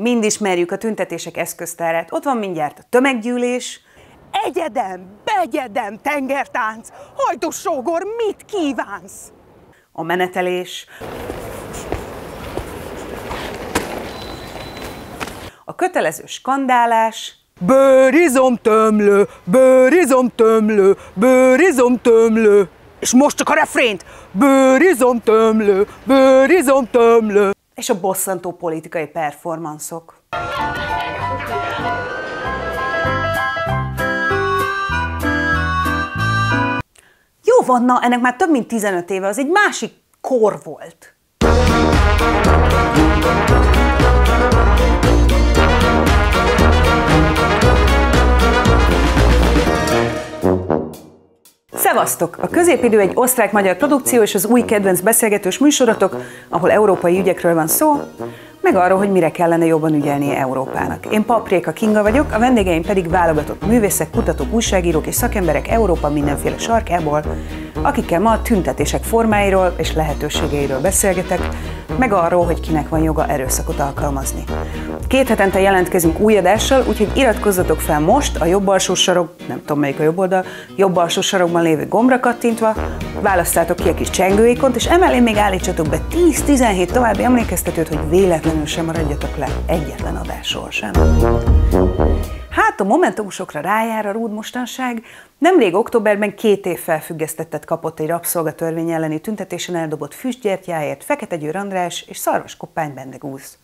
Mind ismerjük a tüntetések eszköztárát. Ott van mindjárt a tömeggyűlés, Egyedem, begyedem, tengertánc, hajtósógor, mit kívánsz? a menetelés, a kötelező skandálás, Bőrizomtömlő, bőrizomtömlő, bőrizomtömlő. És most csak a refrént. Bőrizomtömlő, bőrizomtömlő. és a bosszantó politikai performanszok. Jó van, na, ennek már több mint 15 éve, az egy másik kor volt. Szevasztok! A Középidő egy osztrák-magyar produkció és az új kedvenc beszélgetős műsorotok, ahol európai ügyekről van szó, meg arról, hogy mire kellene jobban ügyelnie Európának. Én Paprika Kinga vagyok, a vendégeim pedig válogatott művészek, kutatók, újságírók és szakemberek Európa mindenféle sarkából, akikkel ma a tüntetések formáiról és lehetőségeiről beszélgetek, meg arról, hogy kinek van joga erőszakot alkalmazni. 2 hetente jelentkezünk új adással, úgyhogy iratkozzatok fel most a jobb alsó sarok, nem tudom melyik a jobb oldal, jobb alsó sarokban lévő gombra kattintva, választátok ki a kis csengőikont, és emellé még állítsatok be 10-17 további emlékeztetőt, hogy véletlenül sem maradjatok le egyetlen adásról sem. Hát a momentumosokra rájár a rúd mostanság. Nemrég októberben 2 év felfüggesztettet kapott egy rabszolgatörvény elleni tüntetésen eldobott füstgyertyáért Fekete Győr András és Szarvas Koppány Bendegúz.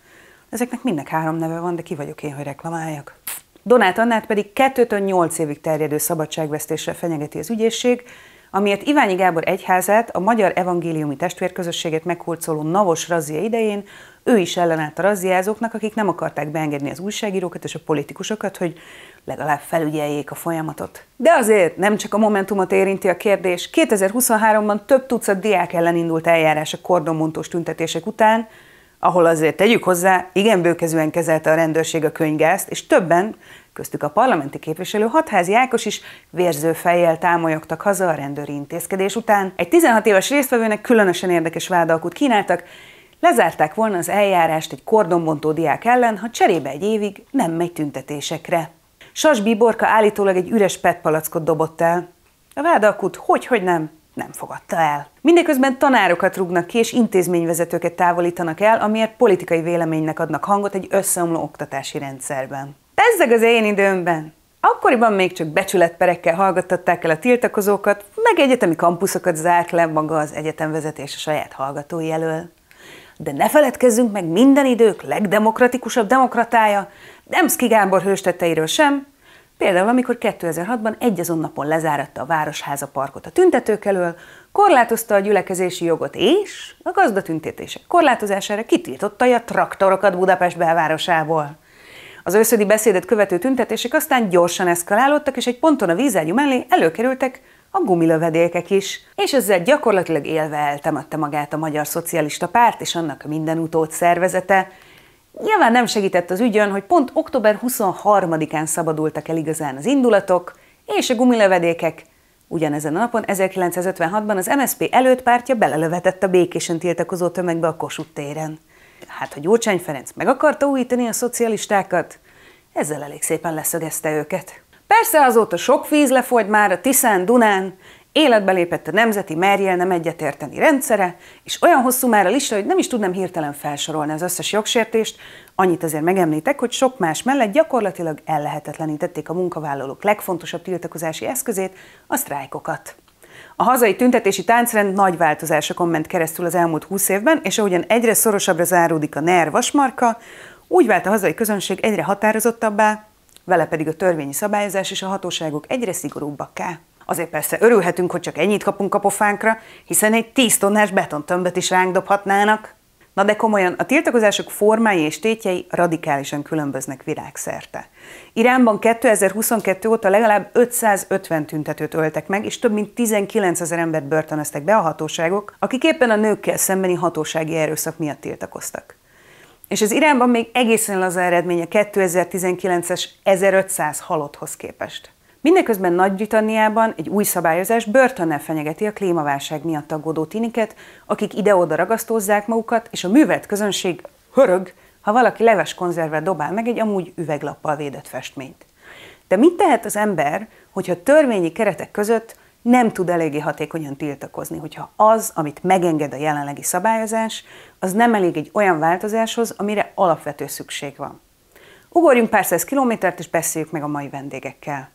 Ezeknek mindnek 3 neve van, de ki vagyok én, hogy reklamáljak. Donát Annát pedig 2-től 8 évig terjedő szabadságvesztéssel fenyegeti az ügyészség, amiért Iványi Gábor egyházát, a magyar evangéliumi testvérközösséget meghurcoló navos razzia idején ő is ellenállt a razziázóknak, akik nem akarták beengedni az újságírókat és a politikusokat, hogy legalább felügyeljék a folyamatot. De azért nem csak a Momentumot érinti a kérdés. 2023-ban több tucat diák ellen indult eljárás a kordonbontós tüntetések után, ahol azért tegyük hozzá, igen bőkezűen kezelte a rendőrség a könnygázt, és többen, köztük a parlamenti képviselő Hatházi Ákos is vérző fejjel támolyogtak haza a rendőri intézkedés után. Egy 16 éves résztvevőnek különösen érdekes vádalkut kínáltak, lezárták volna az eljárást egy kordonbontó diák ellen, ha cserébe egy évig nem megy tüntetésekre. Sas Bíborka állítólag egy üres PET-palackot dobott el. A vádalkut hogy nem fogadta el. Mindeközben tanárokat rúgnak ki és intézményvezetőket távolítanak el, amiért politikai véleménynek adnak hangot egy összeomló oktatási rendszerben. Bezzeg az én időmben! Akkoriban még csak becsületperekkel hallgattatták el a tiltakozókat, meg egyetemi kampuszokat zárt le maga az egyetemvezetés a saját hallgatói elől. De ne feledkezzünk meg minden idők legdemokratikusabb demokratája, Demszky Gábor hőstetteiről sem, például amikor 2006-ban egyazon napon lezáratta a Városháza parkot a tüntetők elől, korlátozta a gyülekezési jogot és a gazdatüntetések korlátozására kitiltotta a traktorokat Budapest belvárosából. Az őszödi beszédet követő tüntetések aztán gyorsan eszkalálódtak, és egy ponton a vízágyú mellé előkerültek a gumilövedékek is, és ezzel gyakorlatilag élve eltemette magát a Magyar Szocialista Párt és annak a minden utód szervezete. Nyilván nem segített az ügyön, hogy pont október 23-án szabadultak el igazán az indulatok, és a gumilövedékek ugyanezen a napon, 1956-ban az MSZP előttpártja belelövetett a békésen tiltakozó tömegbe a Kossuth téren. Hát, ha Gyurcsány Ferenc meg akarta újítani a szocialistákat, ezzel elég szépen leszögezte őket. Persze azóta sok víz lefolyt már a Tiszán, Dunán, életbe lépett a nemzeti merjél nem egyetérteni rendszere, és olyan hosszú már a lista, hogy nem is tudnám hirtelen felsorolni az összes jogsértést, annyit azért megemlítek, hogy sok más mellett gyakorlatilag ellehetetlenítették a munkavállalók legfontosabb tiltakozási eszközét, a sztrájkokat. A hazai tüntetési táncrend nagy változásokon ment keresztül az elmúlt 20 évben, és ahogyan egyre szorosabbra záródik a NER vasmarka, úgy vált a hazai közönség egyre határozottabbá, vele pedig a törvényi szabályozás és a hatóságok egyre szigorúbbakká. Azért persze örülhetünk, hogy csak ennyit kapunk a pofánkra, hiszen egy 10 tonnás betontömböt is ránk dobhatnának. Na de komolyan, a tiltakozások formái és tétjei radikálisan különböznek világszerte. Iránban 2022 óta legalább 550 tüntetőt öltek meg, és több mint 19 000 embert börtönöztek be a hatóságok, akik éppen a nőkkel szembeni hatósági erőszak miatt tiltakoztak. És az Iránban még egészen laza eredmény a 2019-es 1500 halotthoz képest. Mindeközben Nagy-Britanniában egy új szabályozás börtönnel fenyegeti a klímaválság miatt aggódó tiniket, akik ide-oda ragasztózzák magukat, és a művelt közönség hörög, ha valaki leves konzervvel dobál meg egy amúgy üveglappal védett festményt. De mit tehet az ember, hogyha törvényi keretek között nem tud eléggé hatékonyan tiltakozni, hogyha az, amit megenged a jelenlegi szabályozás, az nem elég egy olyan változáshoz, amire alapvető szükség van. Ugorjunk pár száz kilométert, és beszéljük meg a mai vendégekkel.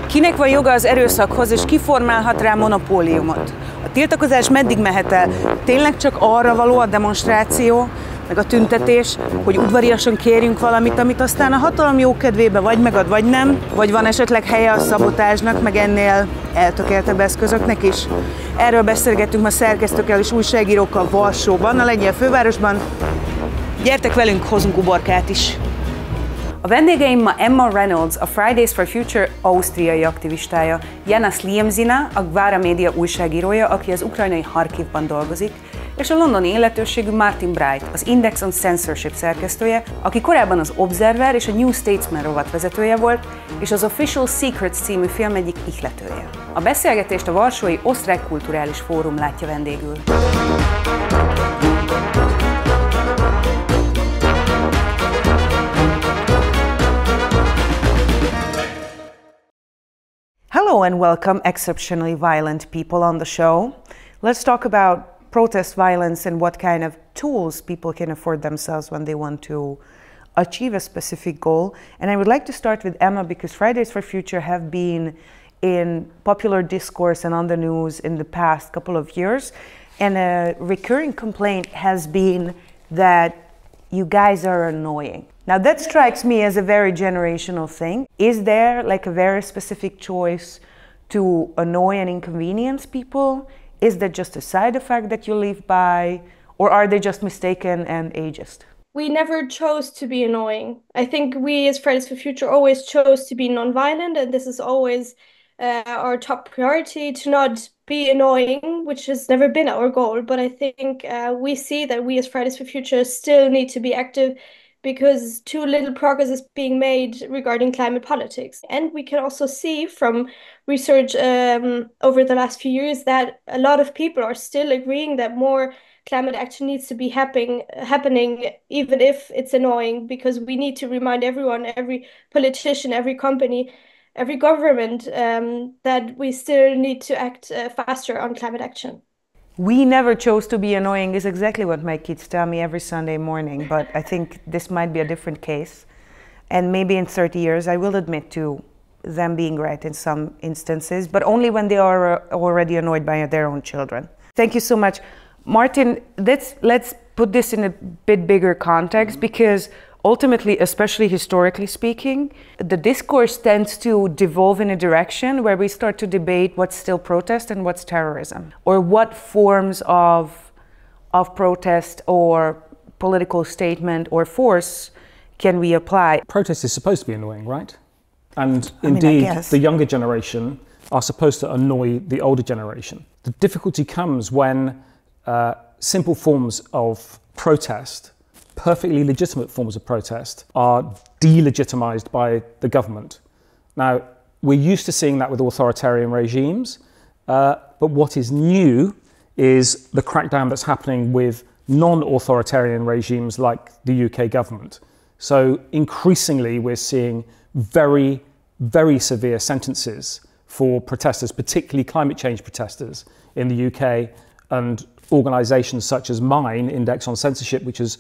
Kinek van joga az erőszakhoz, és ki formálhat rá monopóliumot? A tiltakozás meddig mehet el? Tényleg csak arra való a demonstráció, meg a tüntetés, hogy udvariasan kérjünk valamit, amit aztán a hatalom jókedvébe vagy megad, vagy nem? Vagy van esetleg helye a szabotázsnak, meg ennél eltökéltebb eszközöknek is? Erről beszélgettünk ma szerkesztőkkel és újságírókkal Varsóban, a lengyel fővárosban. Gyertek velünk, hozunk uborkát is! A vendégeim ma Emma Reynolds, a Fridays for Future ausztriai aktivistája, Jana Sliemzina, a Gvára média újságírója, aki az ukrajnai Harkivban dolgozik, és a londoni illetőségű Martin Bright, az Index on Censorship szerkesztője, aki korábban az Observer és a New Statesman rovatvezetője volt, és az Official Secrets című film egyik ihletője. A beszélgetést a Varsói Osztrák Kulturális Fórum látja vendégül. Hello and welcome, exceptionally violent people on the show. Let's talk about protest violence and what kind of tools people can afford themselves when they want to achieve a specific goal. And I would like to start with Emma because Fridays for Future have been in popular discourse and on the news in the past couple of years. And a recurring complaint has been that you guys are annoying. Now that strikes me as a very generational thing. Is there like a very specific choice to annoy and inconvenience people? Is that just a side effect that you live by? Or are they just mistaken and ageist? We never chose to be annoying. I think we as Fridays for Future always chose to be nonviolent, and this is always our top priority, to not be annoying, which has never been our goal. But I think we see that we as Fridays for Future still need to be active because too little progress is being made regarding climate politics. And we can also see from research over the last few years that a lot of people are still agreeing that more climate action needs to be happening, even if it's annoying, because we need to remind everyone, every politician, every company, every government, that we still need to act faster on climate action. We never chose to be annoying is exactly what my kids tell me every Sunday morning, but I think this might be a different case. And maybe in 30 years I will admit to them being right in some instances, but only when they are already annoyed by their own children. Thank you so much. Martin, let's put this in a bit bigger context, because ultimately, especially historically speaking, the discourse tends to devolve in a direction where we start to debate what's still protest and what's terrorism, or what forms of protest or political statement or force can we apply. Protest is supposed to be annoying, right? And indeed, the younger generation are supposed to annoy the older generation. The difficulty comes when simple forms of protest, perfectly legitimate forms of protest, are delegitimized by the government. Now, we're used to seeing that with authoritarian regimes, but what is new is the crackdown that's happening with non-authoritarian regimes like the UK government. So increasingly we're seeing very, very severe sentences for protesters, particularly climate change protesters in the UK, and organisations such as mine, Index on Censorship, which has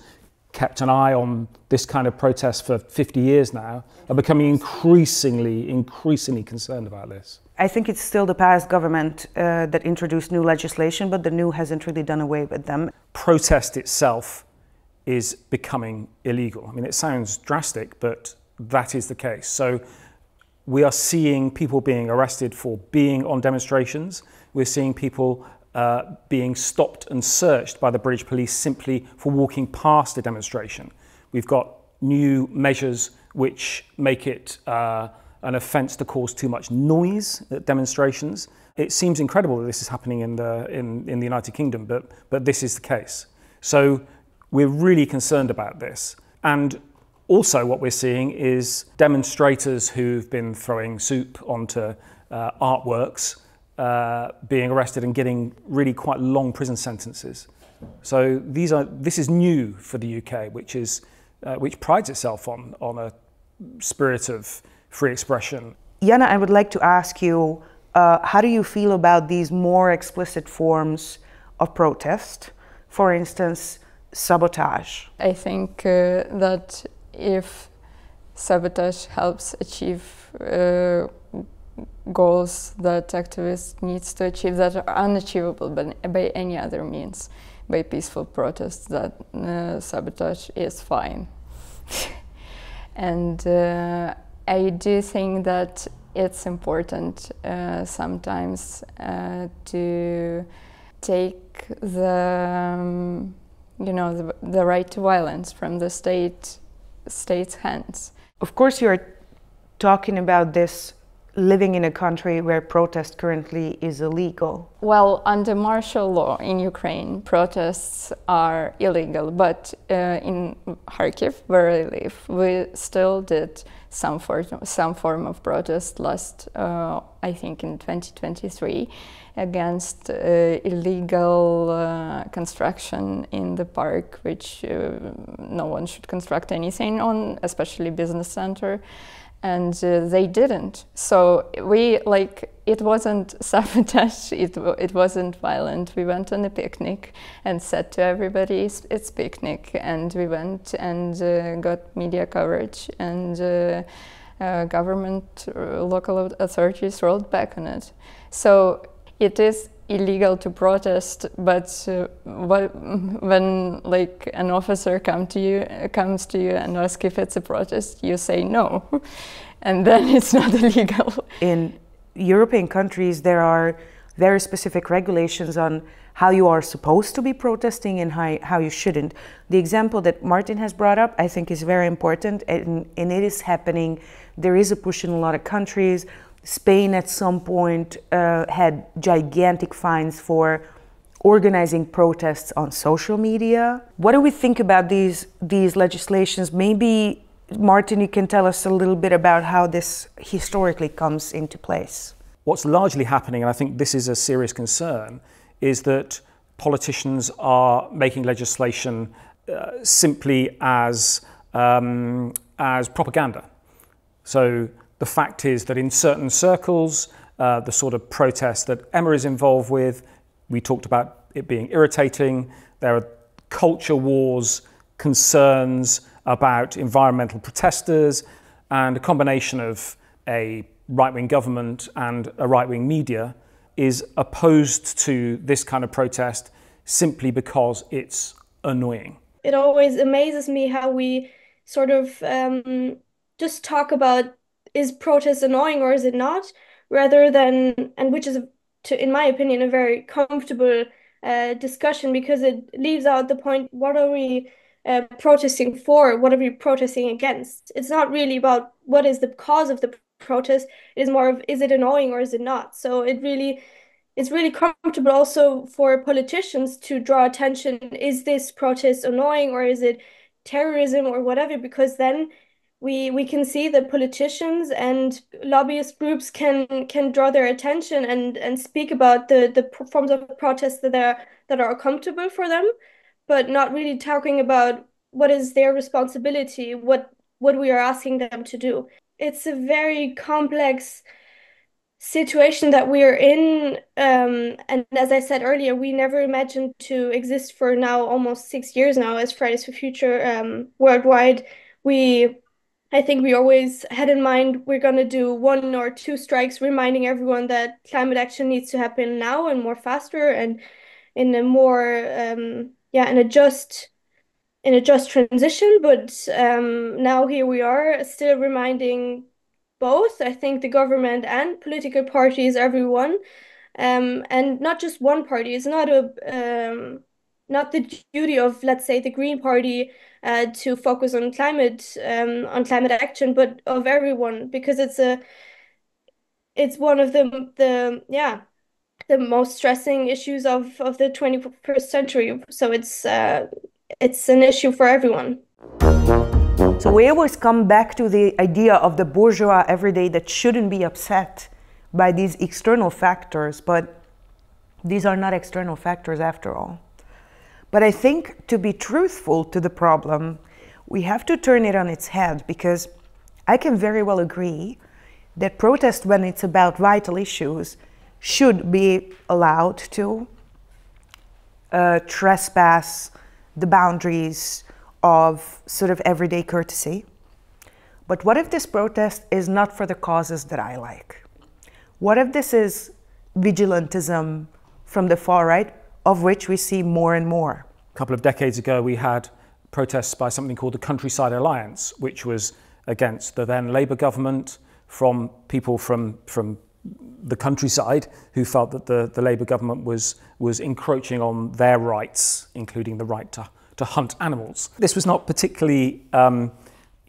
kept an eye on this kind of protest for 50 years now, are becoming increasingly concerned about this. I think it's still the past government that introduced new legislation, but the new hasn't really done away with them. Protest itself is becoming illegal. I mean, it sounds drastic, but that is the case. So we are seeing people being arrested for being on demonstrations. We're seeing people being stopped and searched by the British police simply for walking past a demonstration. We've got new measures which make it an offence to cause too much noise at demonstrations. It seems incredible that this is happening in the United Kingdom, but this is the case. So we're really concerned about this. And also what we're seeing is demonstrators who've been throwing soup onto artworks being arrested and getting really quite long prison sentences. So this is new for the UK, which prides itself on a spirit of free expression. Jana, I would like to ask you, how do you feel about these more explicit forms of protest? For instance, sabotage. I think that if sabotage helps achieve goals that activists need to achieve that are unachievable by any other means, by peaceful protests, that sabotage is fine. And I do think that it's important sometimes to take the the right to violence from the state's hands. Of course, you're talking about this living in a country where protest currently is illegal. Well, under martial law in Ukraine, protests are illegal, but in Kharkiv, where I live, we still did some form of protest last, I think in 2023, against illegal construction in the park, which no one should construct anything on, especially business center. And they didn't. So it wasn't sabotage, it wasn't violent. We went on a picnic and said to everybody, it's picnic. And we went and got media coverage, and government, local authorities rolled back on it. So it is illegal to protest, but when an officer comes to you and asks if it's a protest, you say no, and then it's not illegal. In European countries, there are very specific regulations on how you are supposed to be protesting and how you shouldn't. The example that Martin has brought up, I think, is very important, and it is happening. There is a push in a lot of countries. Spain at some point had gigantic fines for organizing protests on social media. What do we think about these legislations? Maybe, Martin, you can tell us a little bit about how this historically comes into place. What's largely happening, and I think this is a serious concern, is that politicians are making legislation simply as propaganda. So the fact is that in certain circles, the sort of protest that Emma is involved with, we talked about it being irritating. There are culture wars, concerns about environmental protesters, and a combination of a right-wing government and a right-wing media is opposed to this kind of protest simply because it's annoying. It always amazes me how we sort of just talk about, is protest annoying or is it not, rather than, and which is, in my opinion, a very comfortable discussion, because it leaves out the point, what are we protesting for, what are we protesting against? It's not really about what is the cause of the protest, it is more of, is it annoying or is it not? So it's really comfortable also for politicians to draw attention, is this protest annoying or is it terrorism or whatever, because then we can see that politicians and lobbyist groups can draw their attention and speak about the forms of protest that are comfortable for them, but not really talking about what is their responsibility, what we are asking them to do. It's a very complex situation that we are in, and as I said earlier, we never imagined to exist for now almost 6 years now as Fridays for Future worldwide. I think we always had in mind we're going to do 1 or 2 strikes reminding everyone that climate action needs to happen now and more faster and in a more in a just transition. But now here we are still reminding both, I think, the government and political parties, everyone, and not just one party. It's not not the duty of, let's say, the Green Party to focus on climate action, but of everyone, because it's one of the most stressing issues of the 21st century. So it's an issue for everyone. So we always come back to the idea of the bourgeois everyday that shouldn't be upset by these external factors, but these are not external factors after all. But I think to be truthful to the problem, we have to turn it on its head, because I can very well agree that protest, when it's about vital issues, should be allowed to trespass the boundaries of sort of everyday courtesy. But what if this protest is not for the causes that I like? What if this is vigilantism from the far right, of which we see more and more? A couple of decades ago, we had protests by something called the Countryside Alliance, which was against the then Labour government, from people from the countryside who felt that the Labour government was encroaching on their rights, including the right to hunt animals. This was not particularly, it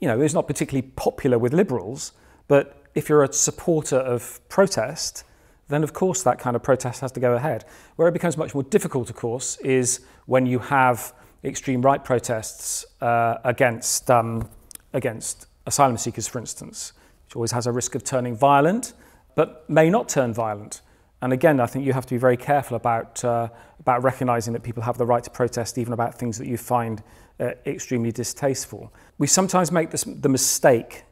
was not particularly popular with liberals, but if you're a supporter of protest, then of course that kind of protest has to go ahead. Where it becomes much more difficult, of course, is when you have extreme right protests against asylum seekers, for instance, which always has a risk of turning violent, but may not turn violent. And again, I think you have to be very careful about recognising that people have the right to protest even about things that you find extremely distasteful. We sometimes make the mistake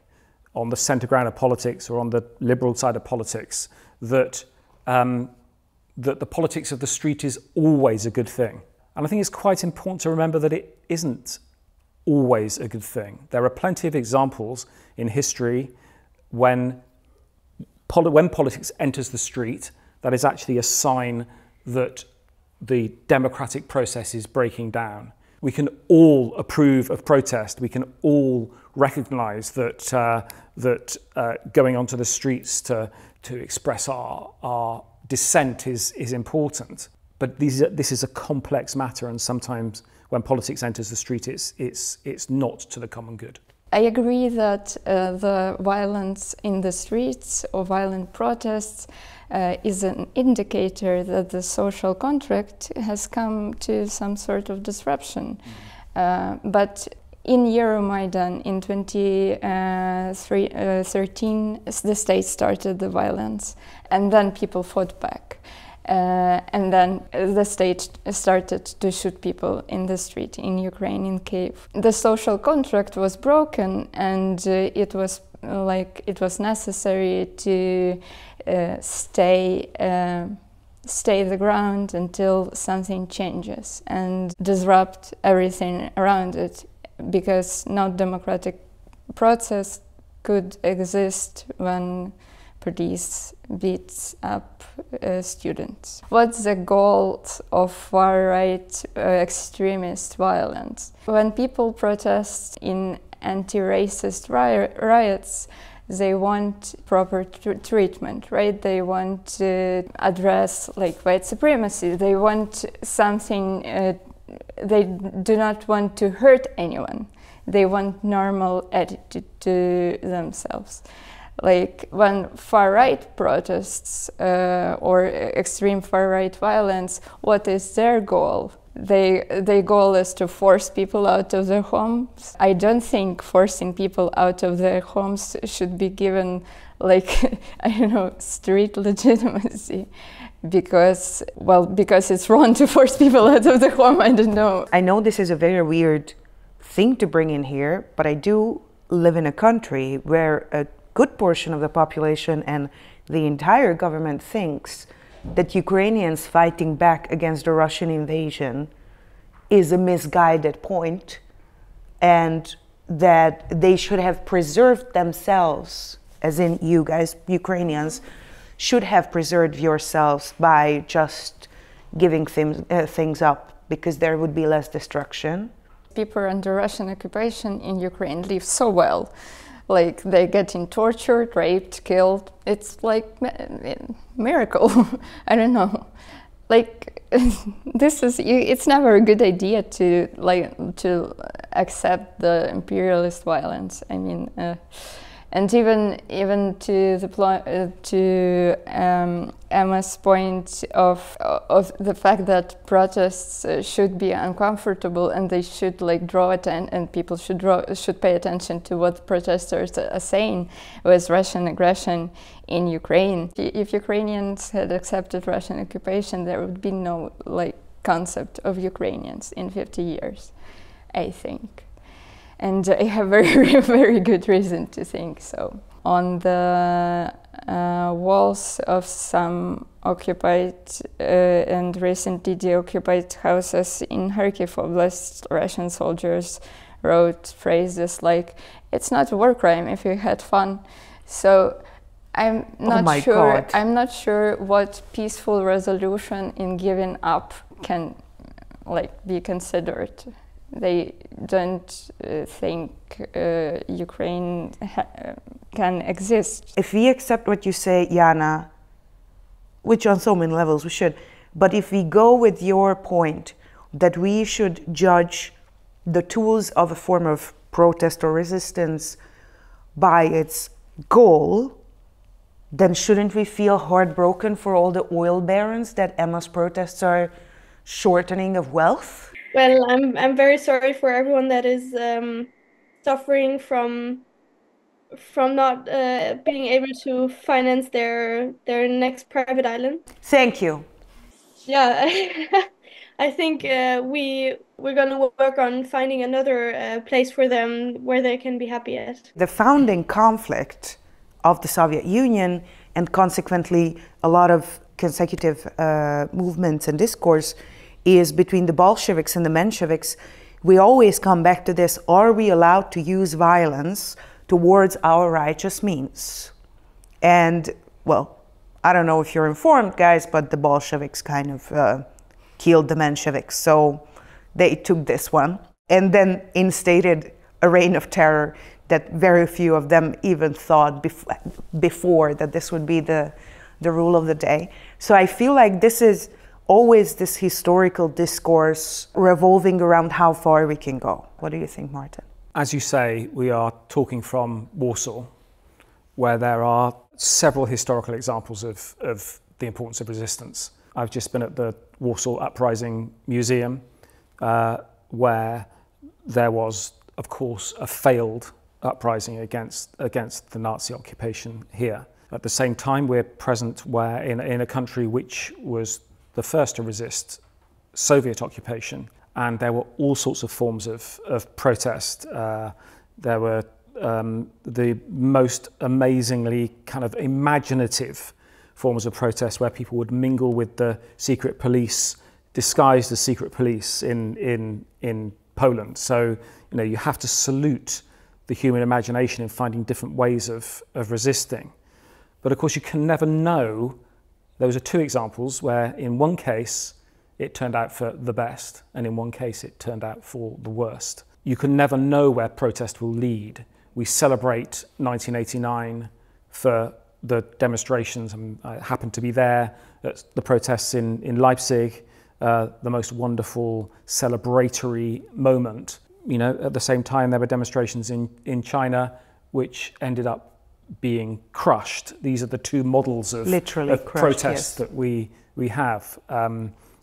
on the centre ground of politics or on the liberal side of politics that the politics of the street is always a good thing. And I think it's quite important to remember that it isn't always a good thing. There are plenty of examples in history when politics enters the street, that is actually a sign that the democratic process is breaking down. We can all approve of protest. We can all recognise that going onto the streets to express our dissent is important. But this is a complex matter, and sometimes when politics enters the street, it's not to the common good. I agree that the violence in the streets or violent protests is an indicator that the social contract has come to some sort of disruption. But in Euromaidan in 2013, the state started the violence, and then people fought back. And then the state started to shoot people in the street in Ukraine, in Kyiv. The social contract was broken, and it was necessary to stay the ground until something changes and disrupt everything around it, because no democratic process could exist when police beats up students. What's the goal of far-right extremist violence? When people protest in anti-racist riots, they want proper treatment, right? They want to address white supremacy. They want something, they do not want to hurt anyone. They want normal attitude to themselves. When far-right protests or extreme far-right violence, what is their goal? Their goal is to force people out of their homes. I don't think forcing people out of their homes should be given, street legitimacy. Because it's wrong to force people out of the home, I don't know. I know this is a very weird thing to bring in here, but I do live in a country where a good portion of the population and the entire government thinks that Ukrainians fighting back against the Russian invasion is a misguided point, and that they should have preserved themselves, as in you guys, Ukrainians, should have preserved yourselves by just giving things up, because there would be less destruction. People under Russian occupation in Ukraine live so well. They're getting tortured, raped, killed. It's a miracle. I don't know. It's never a good idea to accept the imperialist violence. I mean, and even to Emma's point of the fact that protests should be uncomfortable, and they should draw attention, and people should pay attention to what protesters are saying with Russian aggression in Ukraine. If Ukrainians had accepted Russian occupation, there would be no concept of Ukrainians in 50 years, I think. And I have very, very good reason to think so. On the walls of some occupied and recently deoccupied houses in Kharkiv Oblast, Russian soldiers wrote phrases like, "It's not a war crime if you had fun." So I'm not sure what peaceful resolution in giving up can be considered. They don't think Ukraine can exist. If we accept what you say, Jana, which on so many levels we should, but if we go with your point that we should judge the tools of a form of protest or resistance by its goal, then shouldn't we feel heartbroken for all the oil barons that Emma's protests are shortening of wealth? Well, I'm very sorry for everyone that is suffering from not being able to finance their next private island. Thank you. Yeah, I think we're going to work on finding another place for them where they can be happy at. The founding conflict of the Soviet Union, and consequently a lot of consecutive movements and discourse, is between the Bolsheviks and the Mensheviks. We always come back to this: are we allowed to use violence towards our righteous means? And, well, I don't know if you're informed, guys, but the Bolsheviks kind of killed the Mensheviks, so they took this one and then instated a reign of terror that very few of them even thought before that this would be the rule of the day. So I feel like this is always this historical discourse revolving around how far we can go. What do you think, Martin? As you say, we are talking from Warsaw, where there are several historical examples of the importance of resistance. I've just been at the Warsaw Uprising Museum, where there was, of course, a failed uprising against the Nazi occupation here. At the same time, we're present where in a country which was the first to resist Soviet occupation, and there were all sorts of forms of protest. There were the most amazingly kind of imaginative forms of protest where people would mingle with the secret police, disguised as secret police in Poland. So, you have to salute the human imagination in finding different ways of resisting. But of course, you can never know. Those are two examples where in one case it turned out for the best, and in one case it turned out for the worst. You can never know where protest will lead. We celebrate 1989 for the demonstrations, and I happened to be there at the protests in Leipzig, the most wonderful celebratory moment. At the same time there were demonstrations in China which ended up being crushed. These are the two models of protest, yes, that we have.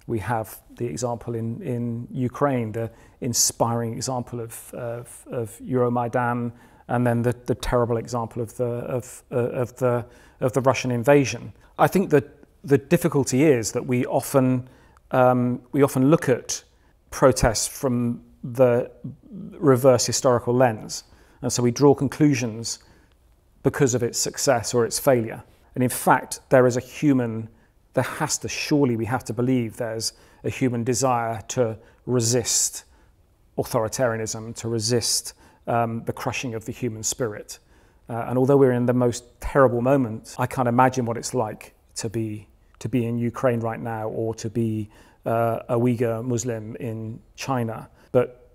We have the example in Ukraine, the inspiring example of Euromaidan, and then the terrible example of the Russian invasion. I think that the difficulty is that we often look at protests from the reverse historical lens, and so we draw conclusions because of its success or its failure. And in fact, we have to believe there's a human desire to resist authoritarianism, to resist the crushing of the human spirit. And although we're in the most terrible moment, I can't imagine what it's like to be in Ukraine right now, or to be a Uyghur Muslim in China. But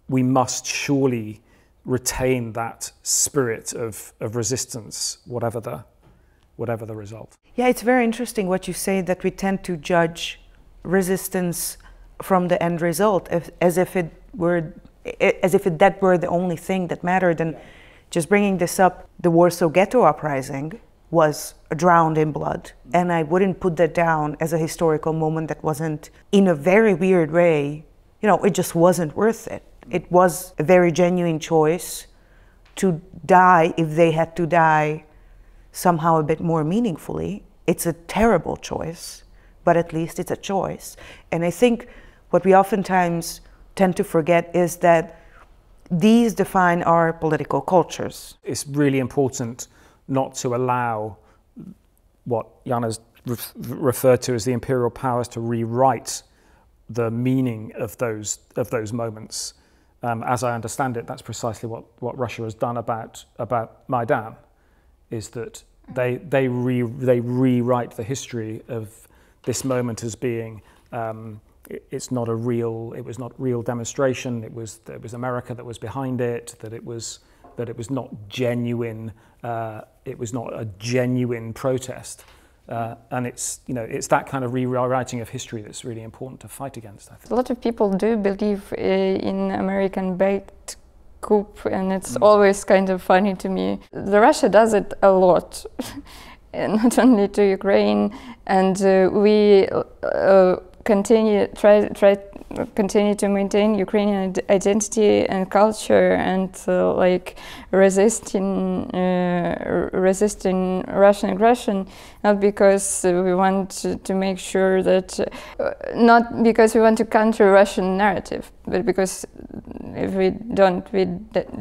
we must surely retain that spirit of resistance, whatever the result. Yeah, it's very interesting what you say, that we tend to judge resistance from the end result as if that were the only thing that mattered. And just bringing this up, the Warsaw Ghetto Uprising was drowned in blood, and I wouldn't put that down as a historical moment that wasn't, in a very weird way, it just wasn't worth it. It was a very genuine choice to die if they had to die somehow a bit more meaningfully. It's a terrible choice, but at least it's a choice. And I think what we oftentimes tend to forget is that these define our political cultures. It's really important not to allow what Jana's referred to as the imperial powers to rewrite the meaning of those moments. As I understand it, that's precisely what Russia has done about Maidan, is that they rewrite the history of this moment as being it was not real demonstration. It was America that was behind it. That it was not genuine. It was not a genuine protest. And it's that kind of rewriting of history that's really important to fight against, I think. A lot of people do believe in American-backed coup, and it's always kind of funny to me. Russia does it a lot, not only to Ukraine, and we continue to maintain Ukrainian identity and culture, and resisting Russian aggression, not because we want to make sure that, not because we want to counter Russian narrative, but because if we don't, we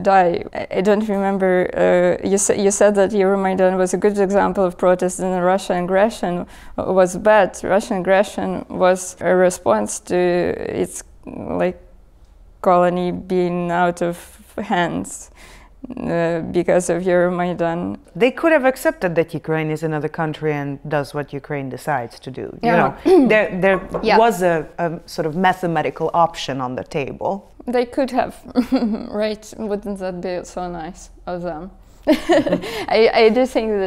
die. I don't remember, you said that Euromaidan was a good example of protest, and Russian aggression was bad. Russian aggression was a response to its colony being out of hands because of Euromaidan. They could have accepted that Ukraine is another country and does what Ukraine decides to do. Yeah. There was a sort of mathematical option on the table. They could have, right? Wouldn't that be so nice of them? I do think that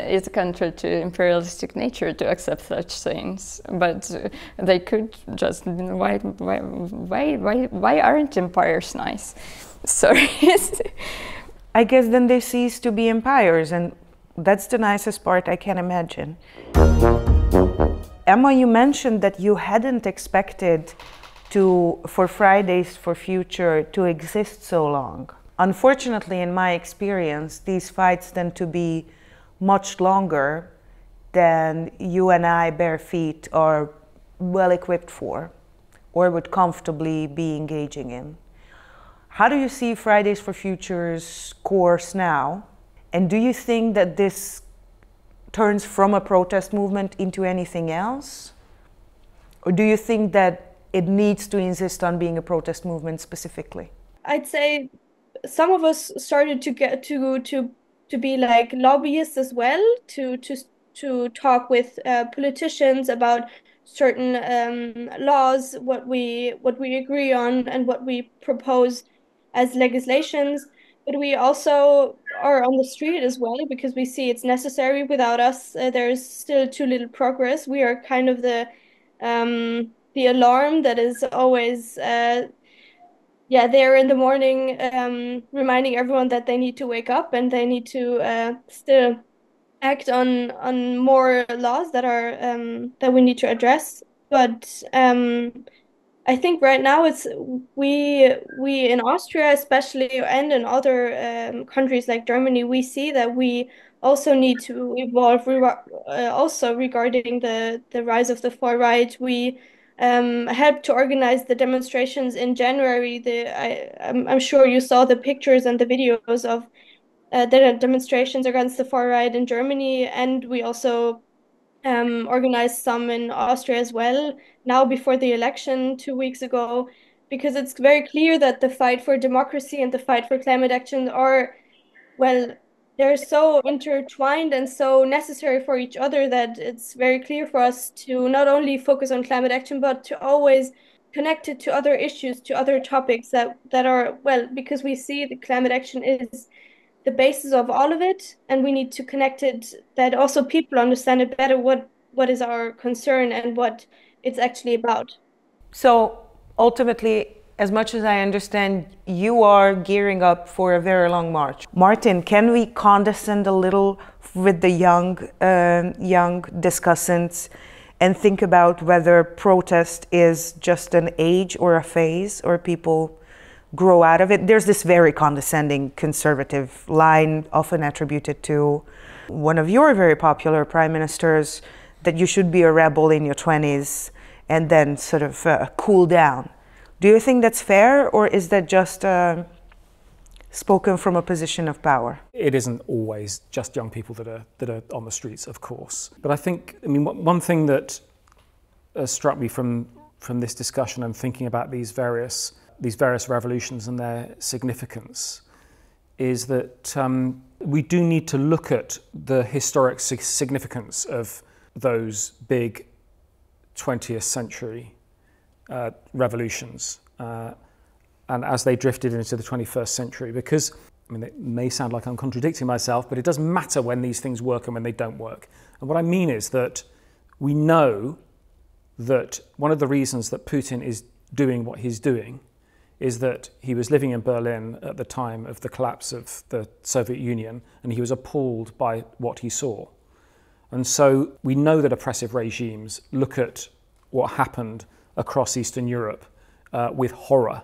it's contrary to imperialistic nature to accept such things, but they could just. Why aren't empires nice? Sorry. I guess then they cease to be empires, and that's the nicest part I can imagine. Emma, you mentioned that you hadn't expected for Fridays for Future to exist so long. Unfortunately, in my experience, these fights tend to be much longer than you and I, bare feet, are well equipped for or would comfortably be engaging in. How do you see Fridays for Future's course now? And do you think that this turns from a protest movement into anything else? Or do you think that it needs to insist on being a protest movement specifically? I'd say some of us started to get to be like lobbyists as well, to talk with politicians about certain laws, what we agree on, and what we propose as legislations. But we also are on the street as well, because we see it's necessary. Without us, there's still too little progress. We are kind of the alarm that is always there in the morning, reminding everyone that they need to wake up and they need to still act on more laws that are that we need to address. But I think right now it's we in Austria especially, and in other countries like Germany, we see that we also need to evolve. Also regarding the rise of the far right, we helped to organize the demonstrations in January. I'm sure you saw the pictures and the videos of the demonstrations against the far right in Germany, and we also organized some in Austria as well, now before the election 2 weeks ago, because it's very clear that the fight for democracy and the fight for climate action are, well, they're so intertwined and so necessary for each other that it's very clear for us to not only focus on climate action, but to always connect it to other issues, to other topics that are, well, because we see the climate action is the basis of all of it, and we need to connect it, that also people understand it better, what is our concern and what it's actually about. So ultimately, as much as I understand, you are gearing up for a very long march. Martin, can we condescend a little with the young discussants and think about whether protest is just an age or a phase, or people grow out of it? There's this very condescending conservative line often attributed to one of your very popular prime ministers that you should be a rebel in your 20s and then sort of cool down. Do you think that's fair, or is that just spoken from a position of power? It isn't always just young people that are on the streets, of course. But I think, I mean, one thing that struck me from this discussion and thinking about these various revolutions and their significance is that we do need to look at the historic significance of those big 20th century revolutions and as they drifted into the 21st century, because, I mean, it may sound like I'm contradicting myself, but it doesn't matter when these things work and when they don't work. And what I mean is that we know that one of the reasons that Putin is doing what he's doing is that he was living in Berlin at the time of the collapse of the Soviet Union, and he was appalled by what he saw. And so we know that oppressive regimes look at what happened across Eastern Europe with horror,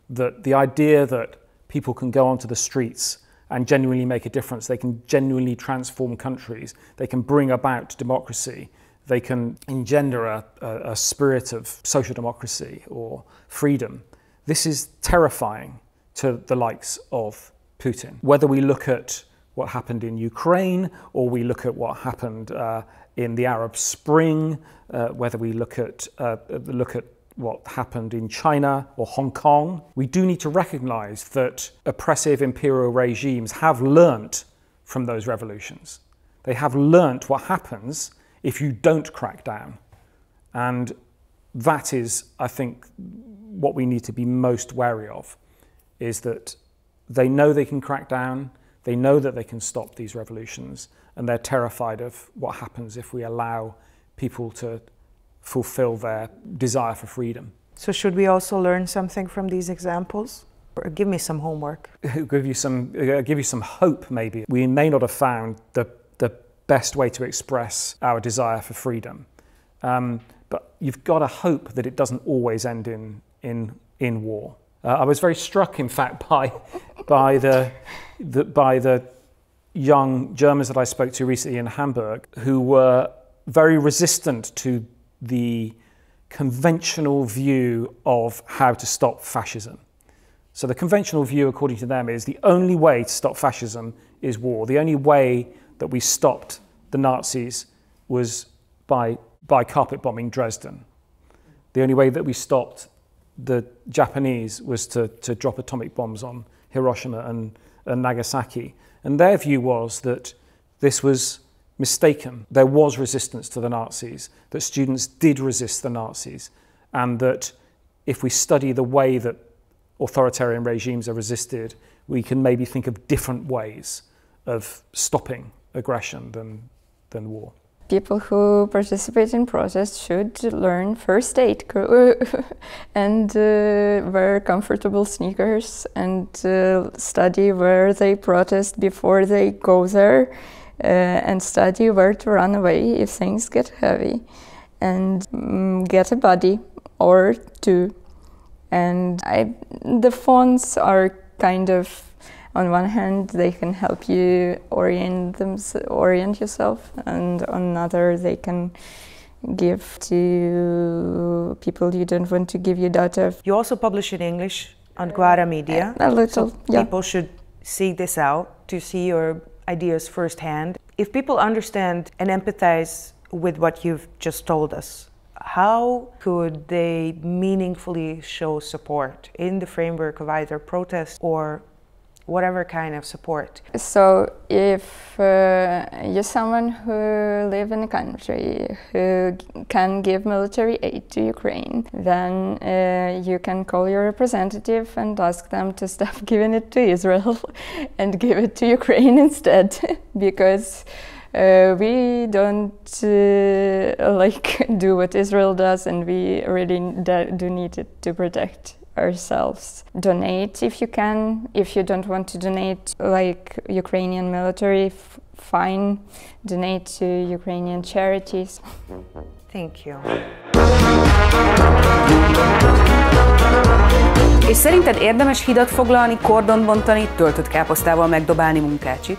that the idea that people can go onto the streets and genuinely make a difference, they can genuinely transform countries, they can bring about democracy, they can engender a spirit of social democracy or freedom. This is terrifying to the likes of Putin. Whether we look at what happened in Ukraine, or we look at what happened in the Arab Spring, whether we look at what happened in China or Hong Kong, we do need to recognize that oppressive imperial regimes have learnt from those revolutions. They have learnt what happens if you don't crack down. And that is, I think, what we need to be most wary of, is that they know they can crack down, they know that they can stop these revolutions, and they're terrified of what happens if we allow people to fulfill their desire for freedom. So should we also learn something from these examples? Or give me some homework. give you some hope, maybe. We may not have found the best way to express our desire for freedom, but you've got to hope that it doesn't always end in war. I was very struck, in fact, by the young Germans that I spoke to recently in Hamburg, who were very resistant to the conventional view of how to stop fascism. So the conventional view, according to them, is the only way to stop fascism is war. The only way that we stopped the Nazis was by carpet bombing Dresden. The only way that we stopped the Japanese was to drop atomic bombs on Hiroshima and Nagasaki. And their view was that this was mistaken. There was resistance to the Nazis, that students did resist the Nazis, and that if we study the way that authoritarian regimes are resisted, we can maybe think of different ways of stopping aggression than war. People who participate in protests should learn first aid and wear comfortable sneakers and study where they protest before they go there and study where to run away if things get heavy, and get a buddy or two. And the phones are kind of, on one hand, they can help you orient yourself, and on another, they can give to people you don't want to give your data. You also publish in English on Guara Media. A little, so yeah. People should seek this out to see your ideas firsthand. If people understand and empathize with what you've just told us, how could they meaningfully show support in the framework of either protest or whatever kind of support? So if you're someone who lives in a country who can give military aid to Ukraine, then you can call your representative and ask them to stop giving it to Israel and give it to Ukraine instead, because we don't do what Israel does, and we really do need it to protect ourselves. Donate if you can. If you don't want to donate like Ukrainian military, fine. Donate to Ukrainian charities. Thank you. És szerinted érdemes hidat foglalni, kordont bontani, töltött káposztával megdobálni Munkácsit?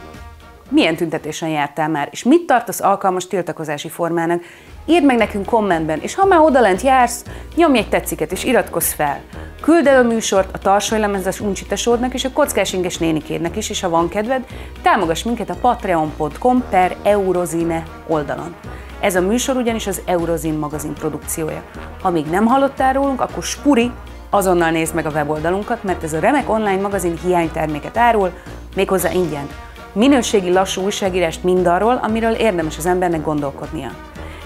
Milyen tüntetésen jártál már, és mit tartasz alkalmas tiltakozási formának? Írd meg nekünk kommentben, és ha már odalent jársz, nyomj egy tetsziket és iratkozz fel. Küldd el a műsort a tarsajlemezes uncsitesódnak és a kockásinges nénikédnek is, és ha van kedved, támogass minket a patreon.com/eurozine oldalon. Ez a műsor ugyanis az Eurozin magazin produkciója. Ha még nem hallottál rólunk, akkor spuri, azonnal nézd meg a weboldalunkat, mert ez a remek online magazin hiányterméket árul, méghozzá ingyen. Minőségi, lassú újságírást mindarról, amiről érdemes az embernek gondolkodnia.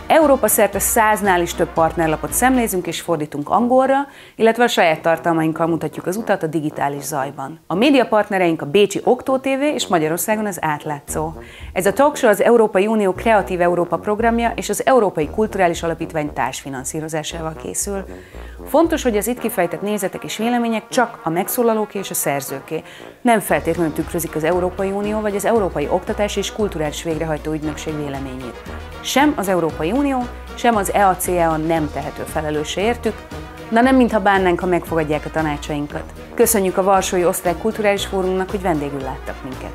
Európa szerte 100-nál is több partnerlapot szemlézünk és fordítunk angolra, illetve a saját tartalmainkkal mutatjuk az utat a digitális zajban. A médiapartnereink a bécsi Októ TV és Magyarországon az Átlátszó. Ez a talkshow az Európai Unió Kreatív Európa programja és az Európai Kulturális Alapítvány társfinanszírozásával készül. Fontos, hogy az itt kifejtett nézetek és vélemények csak a megszólalóké és a szerzőké. Nem feltétlenül tükrözik az Európai Unió vagy az Európai Oktatási és Kulturális Végrehajtó Ügynökség véleményét. Sem az Európai Unió, sem az EACEA nem tehető felelőse értük, de nem mintha bánnánk, ha megfogadják a tanácsainkat. Köszönjük a Varsói Osztrák Kulturális Fórumnak, hogy vendégül láttak minket.